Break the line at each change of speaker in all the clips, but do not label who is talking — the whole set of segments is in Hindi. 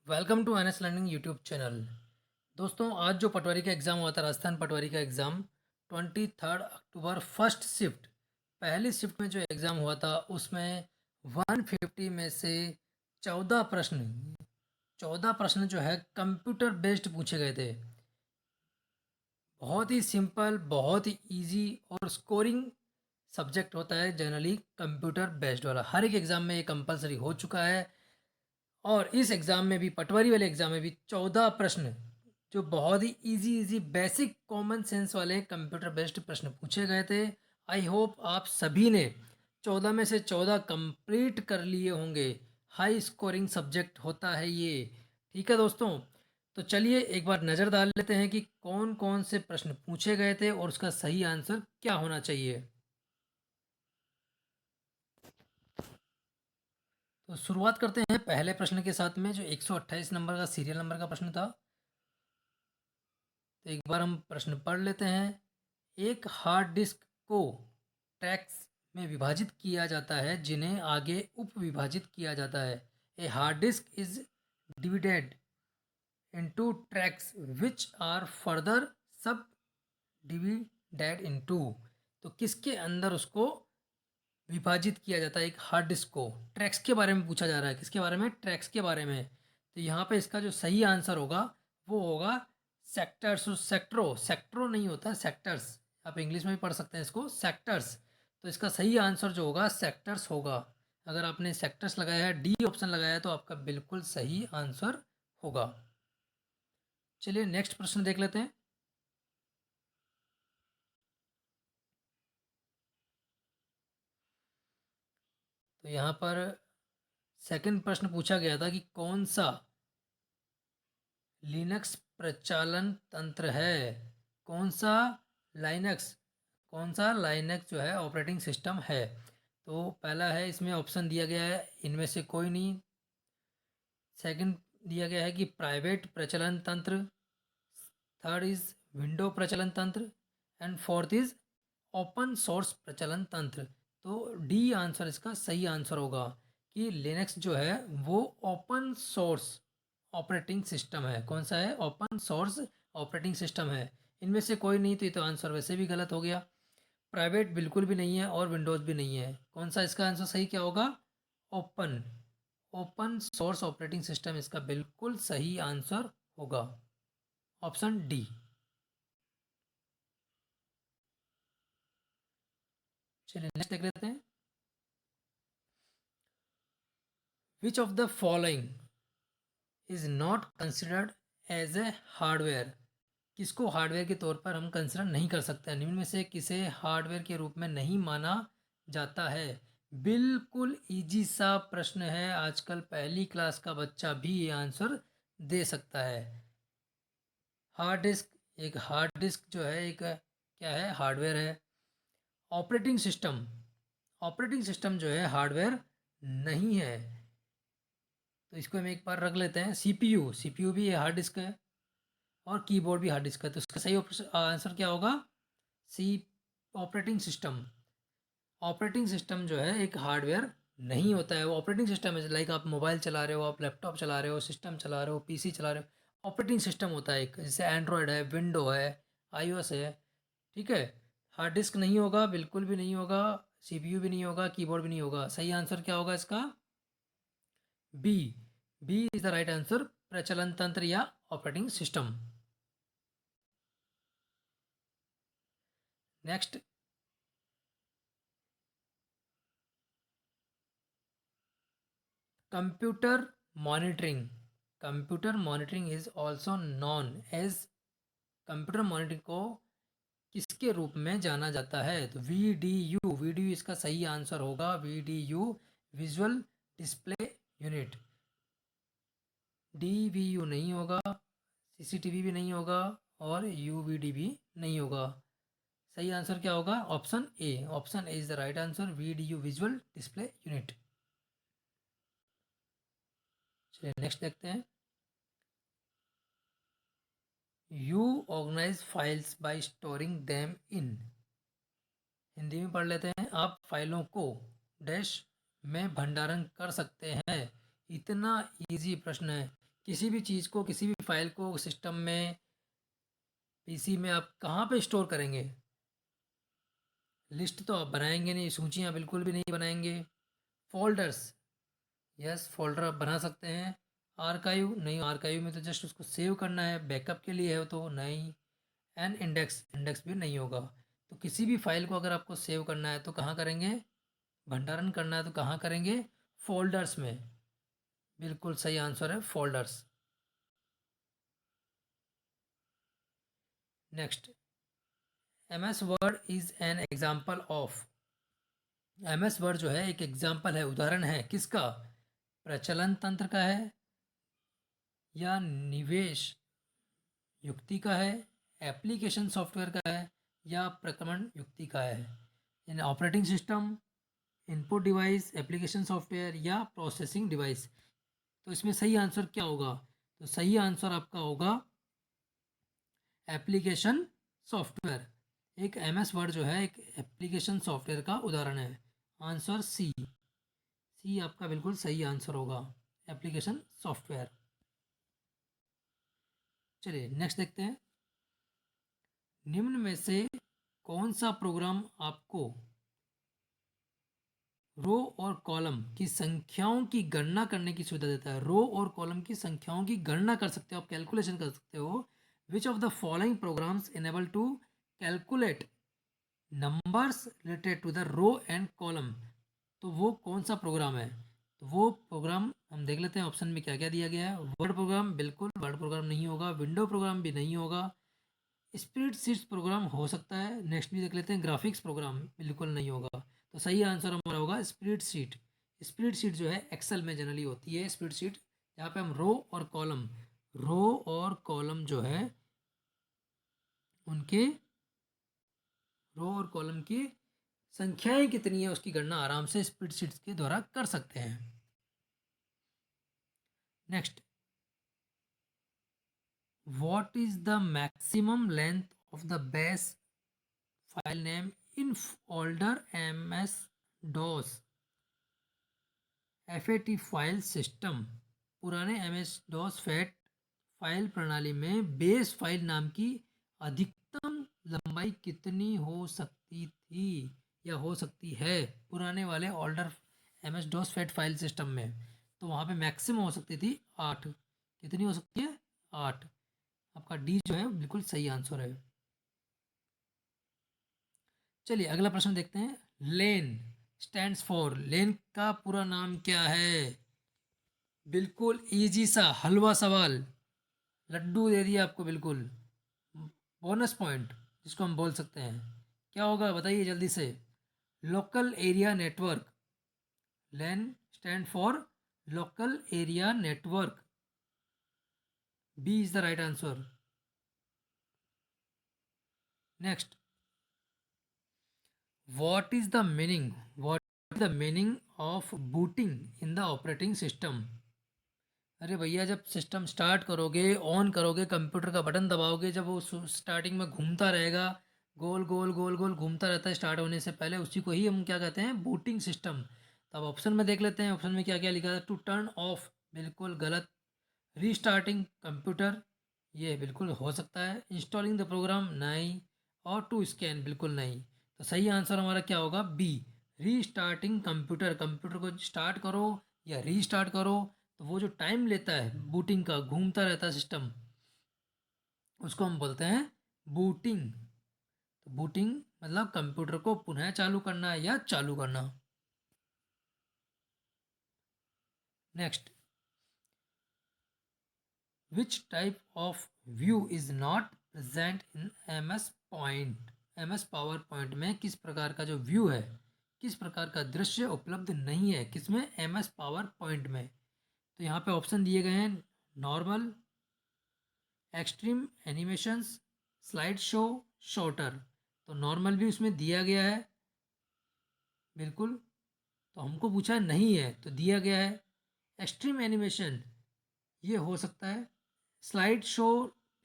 Welcome to NS learning YouTube channel. दोस्तों, आज जो पटवारी का एग्ज़ाम हुआ था, राजस्थान पटवारी का एग्ज़ाम 23 अक्टूबर फर्स्ट शिफ्ट, पहली शिफ्ट में जो एग्ज़ाम हुआ था उसमें 150 में से 14 प्रश्न जो है कंप्यूटर बेस्ड पूछे गए थे। बहुत ही सिंपल, बहुत ही इजी और स्कोरिंग सब्जेक्ट होता है जनरली कंप्यूटर बेस्ड वाला। हर एक एग्ज़ाम में ये कंपलसरी हो चुका है और इस एग्ज़ाम में भी, पटवारी वाले एग्ज़ाम में भी 14 प्रश्न जो बहुत ही easy easy basic common sense वाले कंप्यूटर बेस्ड प्रश्न पूछे गए थे। आई होप आप सभी ने 14 में से 14 कंप्लीट कर लिए होंगे। हाई स्कोरिंग सब्जेक्ट होता है ये। ठीक है दोस्तों, तो चलिए एक बार नज़र डाल लेते हैं कि कौन कौन से प्रश्न पूछे गए थे और उसका सही आंसर क्या होना चाहिए। तो शुरुआत करते हैं पहले प्रश्न के साथ में, जो 128 नंबर का सीरियल नंबर का प्रश्न था। तो एक बार हम प्रश्न पढ़ लेते हैं। एक हार्ड डिस्क को ट्रैक्स में विभाजित किया जाता है जिन्हें आगे उप विभाजित किया जाता है। A hard disk is divided into tracks which are further subdivided into. तो किसके अंदर उसको विभाजित किया जाता है एक हार्ड डिस्क को? ट्रैक्स के बारे में पूछा जा रहा है। किसके बारे में? ट्रैक्स के बारे में। तो यहाँ पे इसका जो सही आंसर होगा वो होगा सेक्टर्स। सेक्टरो सेक्टरो नहीं होता, सेक्टर्स। आप इंग्लिश में भी पढ़ सकते हैं इसको, सेक्टर्स। तो इसका सही आंसर जो होगा सेक्टर्स होगा। अगर आपने सेक्टर्स लगाया है, डी ऑप्शन लगाया है, तो आपका बिल्कुल सही आंसर होगा। चलिए नेक्स्ट प्रश्न देख लेते हैं। तो यहाँ पर सेकंड प्रश्न पूछा गया था कि कौन सा लिनक्स प्रचालन तंत्र है? कौन सा लाइनक्स कौन सा लाइनक्स जो है ऑपरेटिंग सिस्टम है? तो पहला है, इसमें ऑप्शन दिया गया है इनमें से कोई नहीं। सेकंड दिया गया है कि प्राइवेट प्रचलन तंत्र। थर्ड इज विंडो प्रचलन तंत्र and fourth is open source प्रचलन तंत्र। तो डी आंसर इसका सही आंसर होगा कि लिनक्स जो है वो ओपन सोर्स ऑपरेटिंग सिस्टम है। कौन सा है? ओपन सोर्स ऑपरेटिंग सिस्टम है। इनमें से कोई नहीं, तो ये तो आंसर वैसे भी गलत हो गया। प्राइवेट बिल्कुल भी नहीं है और विंडोज़ भी नहीं है। कौन सा इसका आंसर सही क्या होगा? Open open source operating system इसका बिल्कुल सही आंसर होगा, ऑप्शन डी। चलिए नेक्स्ट देख लेते हैं। Which of the following is not considered as a hardware? किसको हार्डवेयर के तौर पर हम कंसिडर नहीं कर सकते? निम्न में से किसे हार्डवेयर के रूप में नहीं माना जाता है? बिल्कुल इजी सा प्रश्न है, आजकल पहली क्लास का बच्चा भी ये आंसर दे सकता है। हार्ड डिस्क, एक हार्ड डिस्क जो है एक क्या है? हार्डवेयर है। ऑपरेटिंग सिस्टम, ऑपरेटिंग सिस्टम जो है हार्डवेयर नहीं है। तो इसको हम एक बार रख लेते हैं। सीपीयू, सीपीयू भी हार्ड डिस्क है और कीबोर्ड भी हार्ड डिस्क है। तो इसका सही आंसर क्या होगा? सी, ऑपरेटिंग सिस्टम। ऑपरेटिंग सिस्टम जो है एक हार्डवेयर नहीं होता है। वो ऑपरेटिंग सिस्टम है, लाइक आप मोबाइल चला रहे हो, आप लैपटॉप चला रहे हो, सिस्टम चला रहे हो, पीसी चला रहे हो। ऑपरेटिंग सिस्टम होता है एक, जैसे एंड्रॉयड है, विंडो है, आईओएस है। ठीक है। हार्ड डिस्क नहीं होगा, बिल्कुल भी नहीं होगा। सीपीयू भी नहीं होगा, कीबोर्ड भी नहीं होगा। सही आंसर क्या होगा इसका? B. B is the right answer, प्रचलन तंत्र या operating system. Next, computer monitoring. Computer monitoring is also known as, computer monitoring को किसके रूप में जाना जाता है? तो V D U, V D U इसका सही आंसर होगा। V D U, visual display unit. D V U नहीं होगा, सीसीटीवी भी नहीं होगा और यू वी डी भी नहीं होगा। सही आंसर क्या होगा? Option A. Option A is the right answer, V D U, visual display unit. चलिए नेक्स्ट देखते हैं। You organize files by storing them in. Hindi में पढ़ लेते हैं। आप फाइलों को डैश में भंडारण कर सकते हैं। इतना इजी प्रश्न है किसी भी चीज़ को, किसी भी फाइल को सिस्टम में, पीसी में आप कहाँ पे स्टोर करेंगे? लिस्ट तो आप बनाएंगे नहीं, सूचियाँ बिल्कुल भी नहीं बनाएंगे। फोल्डर्स, यस फोल्डर आप बना सकते हैं। आर्काइव नहीं, आर्काइव में तो जस्ट उसको सेव करना है, बैकअप के लिए है तो नहीं। एंड इंडेक्स, इंडेक्स भी नहीं होगा। तो किसी भी फाइल को अगर आपको सेव करना है तो कहाँ करेंगे? भंडारण करना है तो कहाँ करेंगे? फोल्डर्स में। बिल्कुल सही आंसर है folders. Next, M S Word is an example of. M S Word जो है एक एग्जाम्पल है, उदाहरण है किसका? प्रचलन तंत्र का है, या निवेश युक्ति का है, एप्लीकेशन सॉफ्टवेयर का है, या प्रक्रमण युक्ति का है? यानी operating system, input device, application software, या प्रोसेसिंग डिवाइस। तो इसमें सही आंसर क्या होगा? तो सही आंसर आपका होगा एप्लीकेशन सॉफ्टवेयर। एक एम एस वर्ड जो है एक एप्लीकेशन सॉफ्टवेयर का उदाहरण है। आंसर सी, सी आपका बिल्कुल सही आंसर होगा, एप्लीकेशन सॉफ्टवेयर। चलिए नेक्स्ट देखते हैं। निम्न में से कौन सा प्रोग्राम आपको रो और कॉलम की संख्याओं की गणना करने की सुविधा देता है? रो और कॉलम की संख्याओं की गणना कर सकते हो आप, कैलकुलेशन कर सकते हो। Which of the following programs enable to calculate numbers related to the row and column? तो वो कौन सा प्रोग्राम है? तो वो प्रोग्राम हम देख लेते हैं ऑप्शन में क्या क्या दिया गया है। वर्ड प्रोग्राम, बिल्कुल वर्ड प्रोग्राम नहीं होगा। विंडो प्रोग्राम भी नहीं होगा। स्प्रेडशीट्स प्रोग्राम हो सकता है। नेक्स्ट भी देख लेते हैं, ग्राफिक्स प्रोग्राम बिल्कुल नहीं होगा। तो सही आंसर हमारा होगा स्प्रेडशीट। स्प्रेडशीट जो है एक्सेल में जनरली होती है स्प्रेडशीट, जहाँ पे हम रो और कॉलम जो है उनके, रो और कॉलम की संख्याएं कितनी है उसकी गणना आराम से स्प्रेडशीट्स के द्वारा कर सकते हैं। Next, what is the maximum length of the base file name in folder M S DOS FAT file system? पुराने M S DOS FAT file प्रणाली में बेस फाइल नाम की अधिकतम लंबाई कितनी हो सकती थी या हो सकती है पुराने वाले older M S DOS FAT file system में? तो वहाँ पे मैक्सिमम हो सकती थी 8। कितनी हो सकती है? 8। आपका डी जो है बिल्कुल सही आंसर है। चलिए अगला प्रश्न देखते हैं। लेन स्टैंड्स फॉर, लेन का पूरा नाम क्या है? बिल्कुल इजी सा हलवा सवाल, लड्डू दे दिया आपको बिल्कुल, बोनस पॉइंट जिसको हम बोल सकते हैं। क्या होगा बताइए जल्दी से। Local area network. LAN stand for local area network. B is the right answer. Next, what is the meaning of booting in the operating system? अरे भैया जब सिस्टम स्टार्ट करोगे, ऑन करोगे, कंप्यूटर का बटन दबाओगे, जब वो स्टार्टिंग में घूमता रहेगा, गोल गोल गोल गोल घूमता रहता है स्टार्ट होने से पहले, उसी को ही हम क्या कहते हैं? Booting system. तो अब ऑप्शन में देख लेते हैं, ऑप्शन में क्या क्या लिखा है। टू टर्न ऑफ, बिल्कुल गलत। रीस्टार्टिंग कंप्यूटर, ये बिल्कुल हो सकता है। इंस्टॉलिंग द प्रोग्राम, नहीं। और टू स्कैन, बिल्कुल नहीं। तो सही आंसर हमारा क्या होगा? B, restarting computer. कंप्यूटर को स्टार्ट करो या रीस्टार्ट करो, तो वो जो टाइम लेता है बूटिंग का, घूमता रहता है सिस्टम, उसको हम बोलते हैं बूटिंग। तो बूटिंग मतलब कंप्यूटर को पुनः चालू करना या चालू करना। Next, which type of view is not present in MS point? MS power point में किस प्रकार का जो व्यू है, किस प्रकार का दृश्य उपलब्ध नहीं है किसमें? MS पावर पॉइंट में। तो यहाँ पे ऑप्शन दिए गए हैं, normal, extreme animations, slide show, shorter. तो नॉर्मल भी उसमें दिया गया है बिल्कुल, तो हमको पूछा नहीं है तो दिया गया है। एक्सट्रीम एनिमेशन ये हो सकता है, स्लाइड शो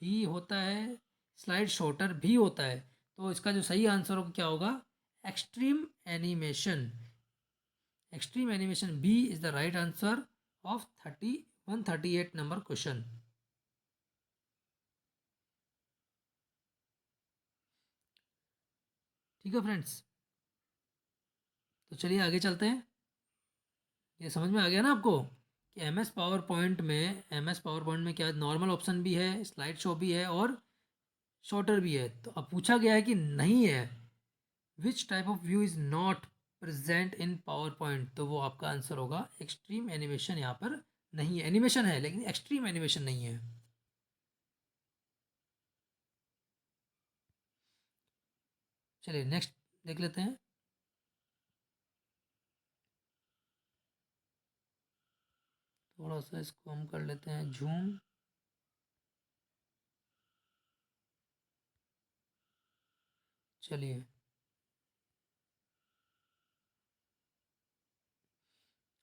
भी होता है, स्लाइड शॉर्टर भी होता है। तो इसका जो सही आंसर होगा क्या होगा? Extreme animation. Extreme animation B is the right answer of 31। 138 number question. ठीक है फ्रेंड्स, तो चलिए आगे चलते हैं। ये समझ में आ गया ना आपको कि एम एस पावर पॉइंट में क्या नॉर्मल ऑप्शन भी है, स्लाइड शो भी है और शॉर्टर भी है। तो अब पूछा गया है कि नहीं है, which type of view is not present in power point, तो वो आपका आंसर होगा एक्सट्रीम एनिमेशन। यहाँ पर नहीं है, एनिमेशन है लेकिन एक्सट्रीम एनिमेशन नहीं है। चलिए नेक्स्ट देख लेते हैं। थोड़ा सा इसको हम कर लेते हैं जूम। चलिए,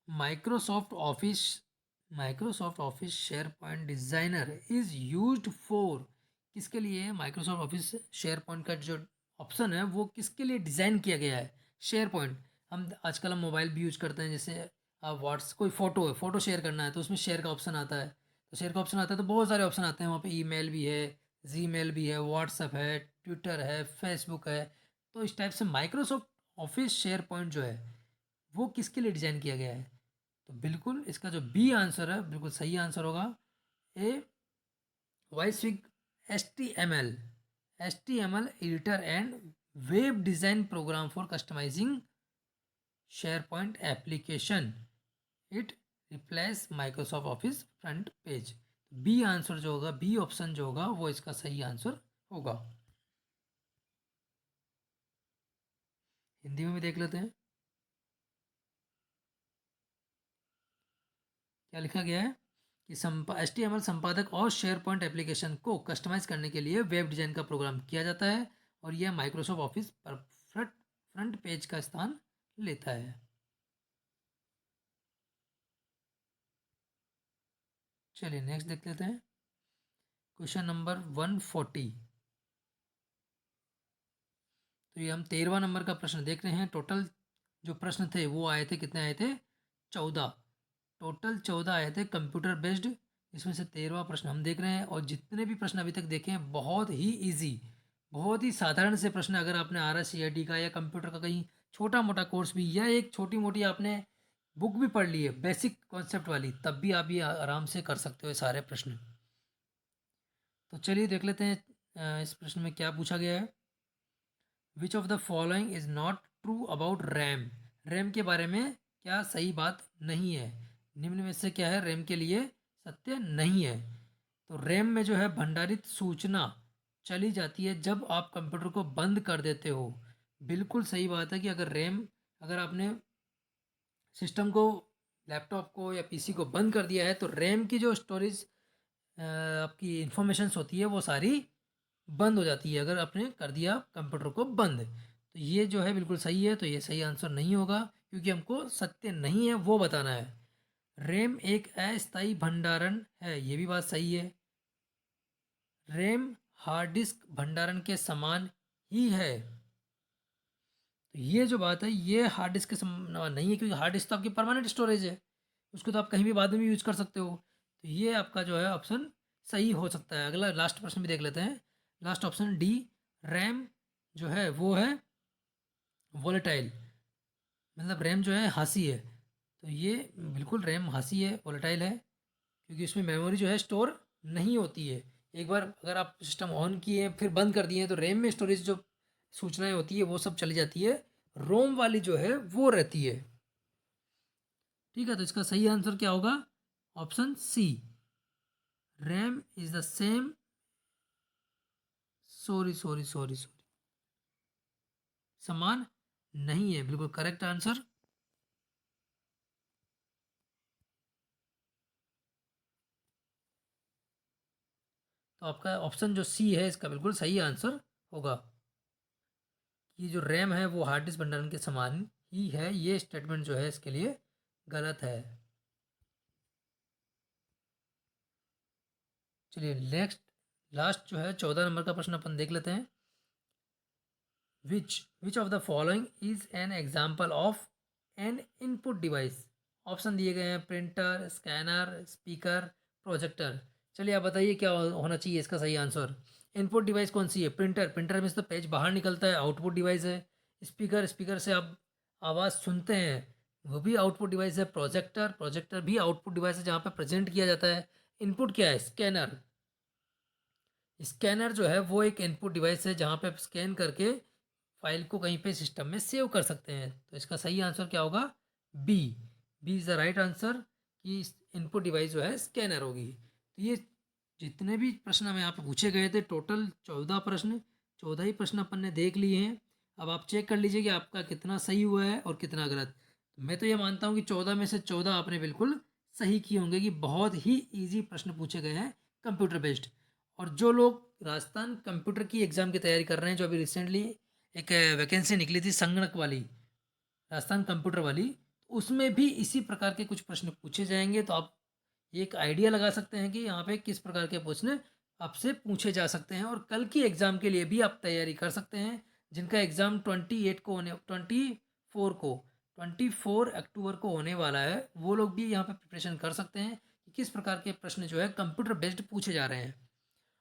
Microsoft office Microsoft office share point designer is used for, किसके लिए माइक्रोसॉफ्ट ऑफिस शेयर पॉइंट का जो ऑप्शन है वो किसके लिए डिज़ाइन किया गया है। शेयर पॉइंट, हम आजकल हम मोबाइल भी यूज करते हैं, जैसे आप व्हाट्स कोई फ़ोटो है, फ़ोटो शेयर करना है तो उसमें शेयर का ऑप्शन आता है। तो शेयर का ऑप्शन आता है तो बहुत सारे ऑप्शन आते हैं वहाँ पे, ईमेल भी है, जीमेल भी है, व्हाट्सएप है, ट्विटर है, फेसबुक है। तो इस टाइप से माइक्रोसॉफ्ट ऑफिस शेयर पॉइंट जो है वो किसके लिए डिज़ाइन किया गया है। तो बिल्कुल इसका जो बी आंसर है बिल्कुल सही आंसर होगा। ए वाइस्विक H T M L editor and web design program for customizing SharePoint application, it replace Microsoft Office FrontPage. B answer जो होगा, बी ऑप्शन जो होगा वो इसका सही आंसर होगा। हिंदी में भी देख लेते हैं क्या लिखा गया है कि एच टी एम एल संपादक और शेयर पॉइंट एप्लीकेशन को कस्टमाइज करने के लिए वेब डिज़ाइन का प्रोग्राम किया जाता है और यह माइक्रोसॉफ्ट ऑफिस पर फ्रंट पेज का स्थान लेता है। चलिए नेक्स्ट देख लेते हैं क्वेश्चन नंबर 140। तो ये हम 13वां नंबर का प्रश्न देख रहे हैं। टोटल जो प्रश्न थे वो आए थे, कितने आए थे, 14। टोटल 14 आए थे कंप्यूटर बेस्ड, इसमें से 13वां प्रश्न हम देख रहे हैं। और जितने भी प्रश्न अभी तक देखे हैं बहुत ही ईजी, बहुत ही साधारण से प्रश्न। अगर आपने R S C I D का या कंप्यूटर का कहीं छोटा मोटा कोर्स भी या एक छोटी मोटी आपने बुक भी पढ़ ली है बेसिक कॉन्सेप्ट वाली, तब भी आप ये आराम से कर सकते हो ये सारे प्रश्न। तो चलिए देख लेते हैं इस प्रश्न में क्या पूछा गया है। विच of the following is not true about RAM, RAM के बारे में क्या सही बात नहीं है। निम्न में से क्या है रैम के लिए सत्य नहीं है। तो रैम में जो है भंडारित सूचना चली जाती है जब आप कंप्यूटर को बंद कर देते हो। बिल्कुल सही बात है कि अगर रैम, अगर आपने सिस्टम को, लैपटॉप को या पीसी को बंद कर दिया है तो रैम की जो स्टोरेज आपकी इंफॉर्मेशंस होती है वो सारी बंद हो जाती है अगर आपने कर दिया कंप्यूटर को बंद। तो ये जो है बिल्कुल सही है, तो ये सही आंसर नहीं होगा क्योंकि हमको सत्य नहीं है वो बताना है। रैम एक अस्थायी भंडारण है, ये भी बात सही है। रैम हार्ड डिस्क भंडारण के समान ही है, तो ये जो बात है ये हार्ड डिस्क के समान नहीं है क्योंकि हार्ड डिस्क तो आपकी परमानेंट स्टोरेज है, उसको तो आप कहीं भी बाद में भी यूज कर सकते हो। तो ये आपका जो है ऑप्शन सही हो सकता है। अगला लास्ट प्रश्न भी देख लेते हैं। लास्ट ऑप्शन डी, रैम जो है वो है वोलेटाइल, मतलब रैम जो है हासी है। तो ये बिल्कुल रैम हासी है, वोलेटाइल है, क्योंकि उसमें मेमोरी जो है स्टोर नहीं होती है। एक बार अगर आप सिस्टम ऑन किए फिर बंद कर दिए तो रैम में स्टोरेज जो सूचनाएं होती है वो सब चली जाती है, रोम वाली जो है वो रहती है। ठीक है, तो इसका सही आंसर क्या होगा, option C, RAM is the same, sorry, समान नहीं है, बिल्कुल करेक्ट आंसर। तो आपका ऑप्शन जो सी है इसका बिल्कुल सही आंसर होगा कि जो रैम है वो हार्ड डिस्क भंडारण के समान ही है। ये स्टेटमेंट जो है इसके लिए गलत है। चलिए नेक्स्ट, लास्ट जो है 14 नंबर का प्रश्न अपन देख लेते हैं। Which which of the following is an example of an input device option दिए गए हैं प्रिंटर, स्कैनर, स्पीकर, प्रोजेक्टर। चलिए आप बताइए क्या होना चाहिए इसका सही आंसर। इनपुट डिवाइस कौन सी है? प्रिंटर, प्रिंटर में से तो पेज बाहर निकलता है, आउटपुट डिवाइस है। स्पीकर, स्पीकर से आप आवाज़ सुनते हैं, वो भी आउटपुट डिवाइस है। प्रोजेक्टर, प्रोजेक्टर भी आउटपुट डिवाइस है जहाँ पर प्रेजेंट किया जाता है। इनपुट क्या है? स्कैनर, स्कैनर जो है वो एक इनपुट डिवाइस है जहाँ पे आप स्कैन करके फाइल को कहीं पे सिस्टम में सेव कर सकते हैं। तो इसका सही आंसर क्या होगा? B. B is the right answer कि इनपुट डिवाइस जो है स्कैनर होगी। तो ये जितने भी प्रश्न हमें यहाँ पे पूछे गए थे, टोटल 14 प्रश्न, 14 ही प्रश्न अपन ने देख लिए हैं। अब आप चेक कर लीजिए कि आपका कितना सही हुआ है और कितना गलत। तो मैं तो ये मानता हूँ कि 14 में से 14 आपने बिल्कुल सही किए होंगे, कि बहुत ही ईजी प्रश्न पूछे गए हैं कंप्यूटर बेस्ड। और जो लोग राजस्थान कंप्यूटर की एग्ज़ाम की तैयारी कर रहे हैं, जो अभी रिसेंटली एक वैकेंसी निकली थी संगणक वाली, राजस्थान कंप्यूटर वाली, उसमें भी इसी प्रकार के कुछ प्रश्न पूछे जाएंगे। तो आप ये एक आइडिया लगा सकते हैं कि यहाँ पे किस प्रकार के प्रश्न आपसे पूछे जा सकते हैं, और कल की एग्ज़ाम के लिए भी आप तैयारी कर सकते हैं, जिनका एग्ज़ाम 28 को होने 24 को 24 अक्टूबर को होने वाला है। वो लोग भी यहाँ पे प्रिपरेशन कर सकते हैं कि किस प्रकार के प्रश्न जो है कंप्यूटर बेस्ड पूछे जा रहे हैं।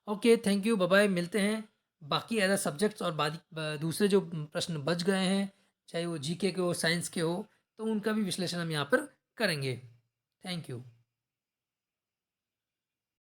Okay, thank you, bye bye. मिलते हैं बाकी अदर सब्जेक्ट्स और दूसरे जो प्रश्न बच गए हैं, चाहे वो जीके के हो, साइंस के हो, तो उनका भी विश्लेषण हम यहाँ पर करेंगे। Thank you.